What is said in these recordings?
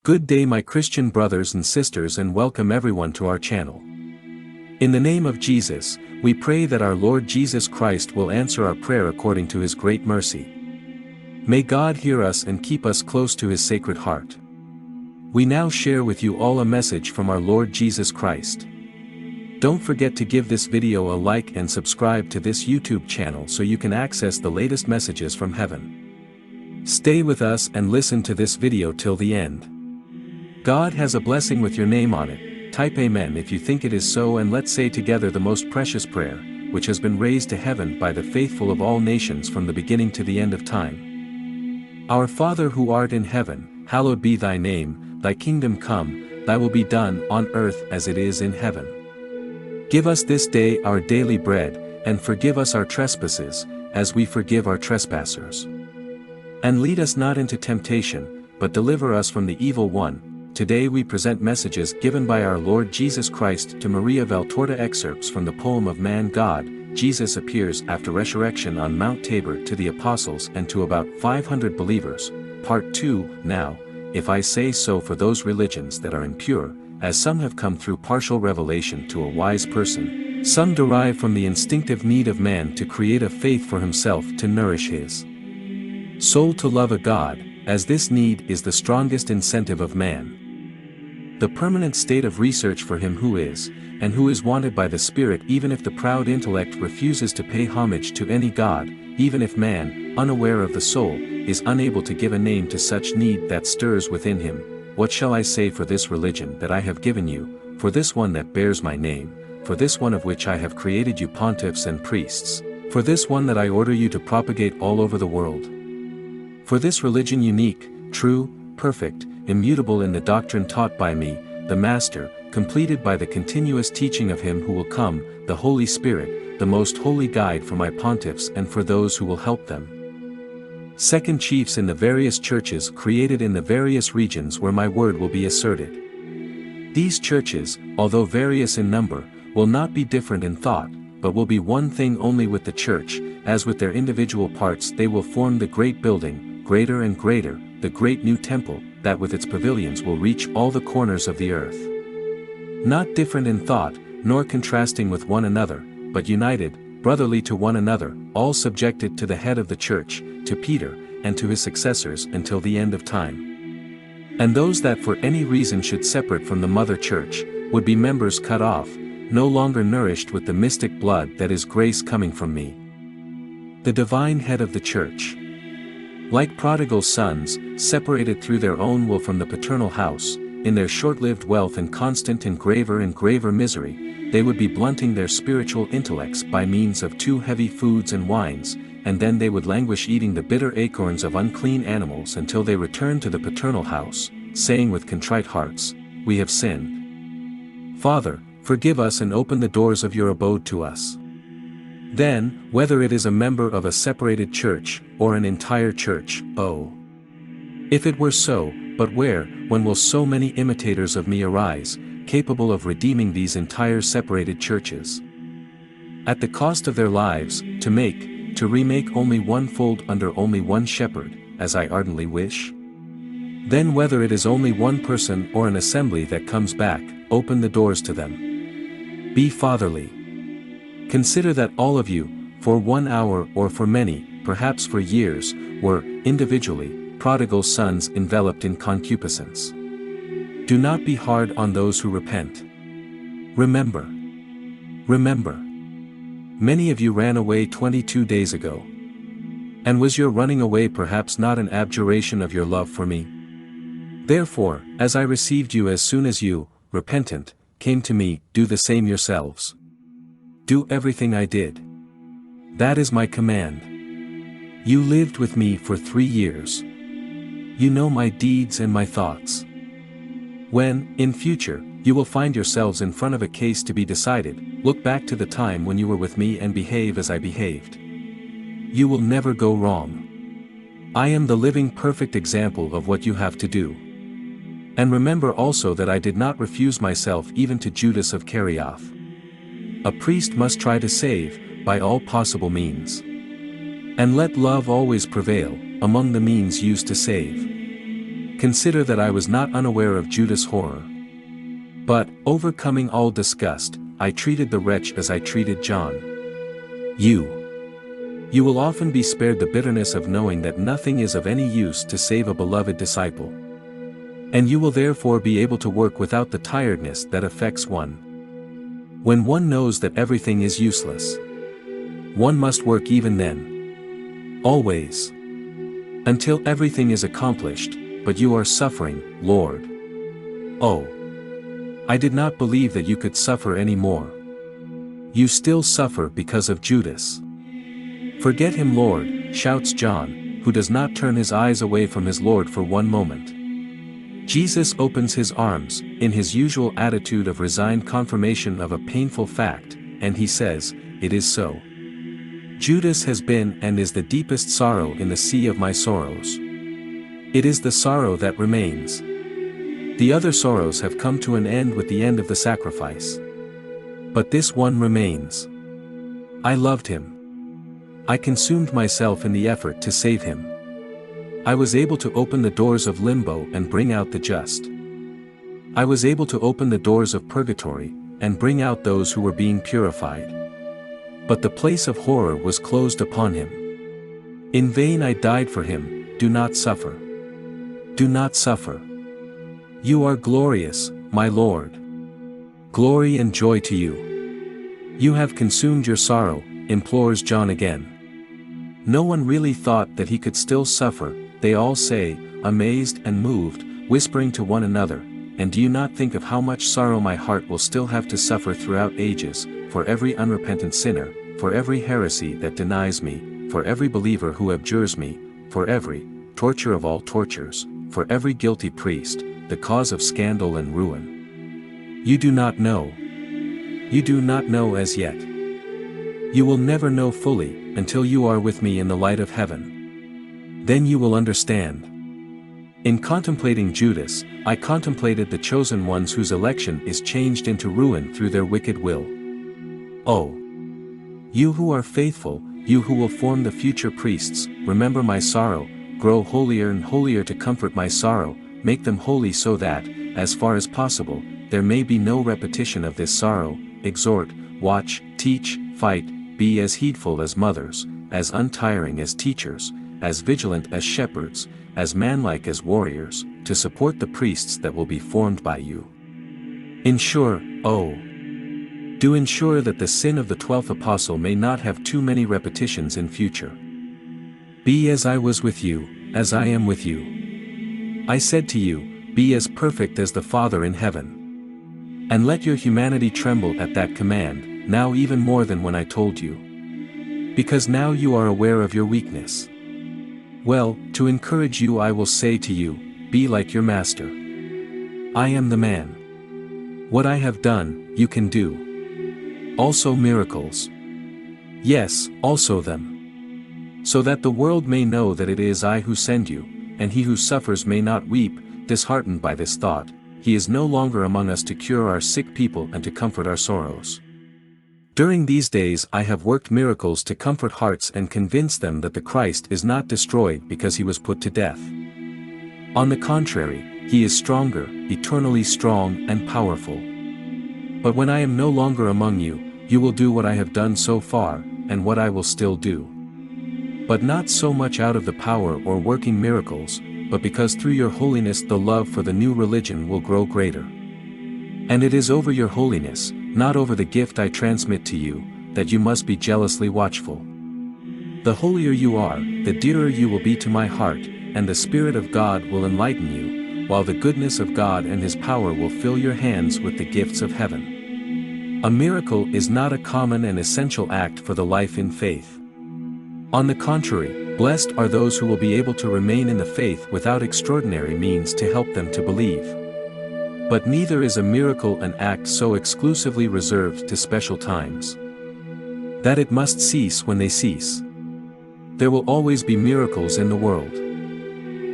Good day my Christian brothers and sisters, and welcome everyone to our channel. In the name of Jesus, we pray that our Lord Jesus Christ will answer our prayer according to his great mercy. May God hear us and keep us close to his sacred heart. We now share with you all a message from our Lord Jesus Christ. Don't forget to give this video a like and subscribe to this YouTube channel so you can access the latest messages from heaven. Stay with us and listen to this video till the end. God has a blessing with your name on it. Type Amen if you think it is so, and let's say together the most precious prayer, which has been raised to heaven by the faithful of all nations from the beginning to the end of time. Our Father who art in heaven, hallowed be thy name, thy kingdom come, thy will be done on earth as it is in heaven. Give us this day our daily bread, and forgive us our trespasses, as we forgive our trespassers. And lead us not into temptation, but deliver us from the evil one. Today we present messages given by our Lord Jesus Christ to Maria Valtorta. Excerpts from the poem of Man God. Jesus appears after resurrection on Mount Tabor to the apostles and to about 500 believers. Part 2. Now, if I say so, for those religions that are impure, as some have come through partial revelation to a wise person, some derive from the instinctive need of man to create a faith for himself to nourish his soul to love a God, as this need is the strongest incentive of man. The permanent state of research for him who is, and who is wanted by the Spirit, even if the proud intellect refuses to pay homage to any God, even if man, unaware of the soul, is unable to give a name to such need that stirs within him. What shall I say for this religion that I have given you, for this one that bears my name, for this one of which I have created you pontiffs and priests, for this one that I order you to propagate all over the world? For this religion unique, true, perfect, immutable in the doctrine taught by me, the Master, completed by the continuous teaching of him who will come, the Holy Spirit, the most holy guide for my pontiffs and for those who will help them. Second chiefs in the various churches created in the various regions where my word will be asserted. These churches, although various in number, will not be different in thought, but will be one thing only with the church. As with their individual parts they will form the great building, greater and greater, the great new temple, that with its pavilions will reach all the corners of the earth. Not different in thought, nor contrasting with one another, but united, brotherly to one another, all subjected to the head of the church, to Peter, and to his successors until the end of time. And those that for any reason should separate from the mother church, would be members cut off, no longer nourished with the mystic blood that is grace coming from me, the divine head of the church. Like prodigal sons, separated through their own will from the paternal house, in their short-lived wealth and constant and graver misery, they would be blunting their spiritual intellects by means of too heavy foods and wines, and then they would languish eating the bitter acorns of unclean animals until they return to the paternal house, saying with contrite hearts, "We have sinned. Father, forgive us and open the doors of your abode to us." Then, whether it is a member of a separated church, or an entire church, oh! If it were so, but where, when will so many imitators of me arise, capable of redeeming these entire separated churches? At the cost of their lives, to remake only one fold under only one shepherd, as I ardently wish? Then whether it is only one person or an assembly that comes back, open the doors to them. Be fatherly. Consider that all of you, for 1 hour or for many, perhaps for years, were, individually, prodigal sons enveloped in concupiscence. Do not be hard on those who repent. Remember. Many of you ran away 22 days ago. And was your running away perhaps not an abjuration of your love for me? Therefore, as I received you as soon as you, repentant, came to me, do the same yourselves. Do everything I did. That is my command. You lived with me for 3 years. You know my deeds and my thoughts. When, in future, you will find yourselves in front of a case to be decided, look back to the time when you were with me and behave as I behaved. You will never go wrong. I am the living perfect example of what you have to do. And remember also that I did not refuse myself even to Judas of Kerioth. A priest must try to save, by all possible means. And let love always prevail, among the means used to save. Consider that I was not unaware of Judas' horror. But, overcoming all disgust, I treated the wretch as I treated John. You will often be spared the bitterness of knowing that nothing is of any use to save a beloved disciple. And you will therefore be able to work without the tiredness that affects one. When one knows that everything is useless, one must work even then. Always. Until everything is accomplished, but you are suffering, Lord. Oh! I did not believe that you could suffer any more. You still suffer because of Judas. Forget him, Lord, shouts John, who does not turn his eyes away from his Lord for one moment. Jesus opens his arms, in his usual attitude of resigned confirmation of a painful fact, and he says, "It is so. Judas has been and is the deepest sorrow in the sea of my sorrows. It is the sorrow that remains. The other sorrows have come to an end with the end of the sacrifice. But this one remains. I loved him. I consumed myself in the effort to save him. I was able to open the doors of limbo and bring out the just. I was able to open the doors of purgatory, and bring out those who were being purified. But the place of horror was closed upon him. In vain I died for him. Do not suffer. Do not suffer. You are glorious, my Lord. Glory and joy to you. You have consumed your sorrow, implores John again. No one really thought that he could still suffer, they all say, amazed and moved, whispering to one another, and do you not think of how much sorrow my heart will still have to suffer throughout ages, for every unrepentant sinner, for every heresy that denies me, for every believer who abjures me, for every torture of all tortures, for every guilty priest, the cause of scandal and ruin. You do not know. You do not know as yet. You will never know fully, until you are with me in the light of heaven. Then you will understand. In contemplating Judas, I contemplated the chosen ones whose election is changed into ruin through their wicked will. Oh! You who are faithful, you who will form the future priests, remember my sorrow, grow holier and holier to comfort my sorrow, make them holy so that, as far as possible, there may be no repetition of this sorrow, exhort, watch, teach, fight, be as heedful as mothers, as untiring as teachers, as vigilant as shepherds, as manlike as warriors, to support the priests that will be formed by you. Ensure, do ensure that the sin of the 12th apostle may not have too many repetitions in future. Be as I was with you, as I am with you. I said to you, be as perfect as the Father in heaven. And let your humanity tremble at that command, now even more than when I told you. Because now you are aware of your weakness. Well, to encourage you I will say to you, be like your master. I am the man. What I have done, you can do. Also miracles. Yes, also them. So that the world may know that it is I who send you, and he who suffers may not weep, disheartened by this thought, he is no longer among us to cure our sick people and to comfort our sorrows. During these days I have worked miracles to comfort hearts and convince them that the Christ is not destroyed because he was put to death. On the contrary, he is stronger, eternally strong and powerful. But when I am no longer among you, you will do what I have done so far, and what I will still do. But not so much out of the power or working miracles, but because through your holiness the love for the new religion will grow greater. And it is over your holiness, not over the gift I transmit to you, that you must be jealously watchful. The holier you are, the dearer you will be to my heart, and the Spirit of God will enlighten you, while the goodness of God and his power will fill your hands with the gifts of heaven. A miracle is not a common and essential act for the life in faith. On the contrary, blessed are those who will be able to remain in the faith without extraordinary means to help them to believe. But neither is a miracle an act so exclusively reserved to special times that it must cease when they cease. There will always be miracles in the world.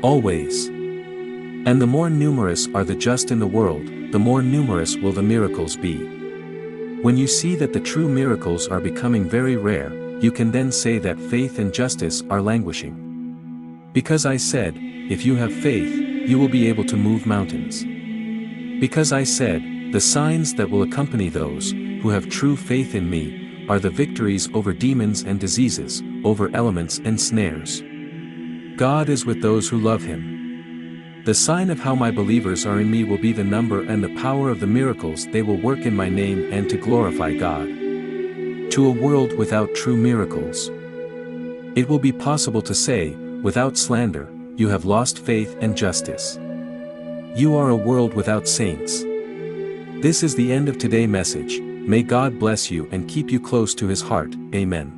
Always. And the more numerous are the just in the world, the more numerous will the miracles be. When you see that the true miracles are becoming very rare, you can then say that faith and justice are languishing. Because I said, if you have faith, you will be able to move mountains. Because I said, the signs that will accompany those who have true faith in me are the victories over demons and diseases, over elements and snares. God is with those who love him. The sign of how my believers are in me will be the number and the power of the miracles they will work in my name and to glorify God. To a world without true miracles, it will be possible to say, without slander, you have lost faith and justice. You are a world without saints. This is the end of today's message. May God bless you and keep you close to his heart. Amen.